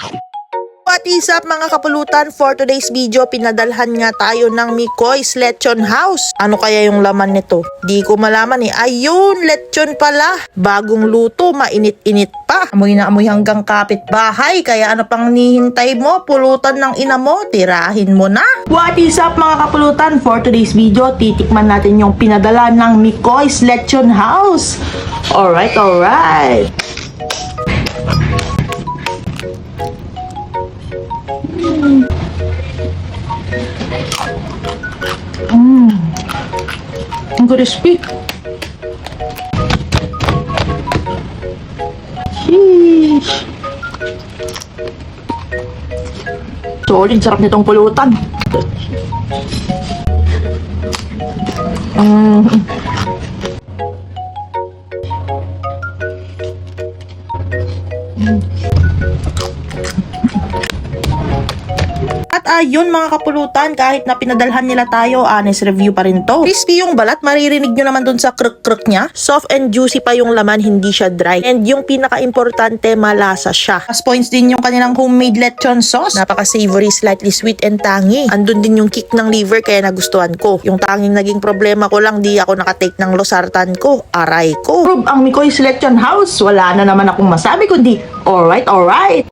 What is up mga kapulutan? For today's video, pinadalhan nga tayo ng Mikoy's Lechon House. Ano kaya yung laman nito? Di ko malaman eh. Ayun, lechon pala. Bagong luto, mainit-init pa. Amoy na amoy hanggang kapitbahay. Kaya ano pang nihintay mo? Pulutan ng ina mo, tirahin mo na. What is up mga kapulutan? For today's video, titikman natin yung pinadala ng Mikoy's Lechon House. Alright. Ang crispy. Sheesh. Solid, sarap nitong pulutan. At ayun mga kapulutan, kahit na pinadalhan nila tayo, honest review pa rin to. Crispy yung balat, maririnig nyo naman dun sa kruk-kruk niya. Soft and juicy pa yung laman, hindi siya dry. And yung pinaka-importante, malasa siya. Plus points din yung kanilang homemade lechon sauce. Napaka-savory, slightly sweet and tangy. Andun din yung kick ng liver, kaya nagustuhan ko. Yung tanging naging problema ko lang, di ako nakatake ng losartan ko. Aray ko. Prove ang Mikoy's Lechon House. Wala na naman akong masabi kundi alright.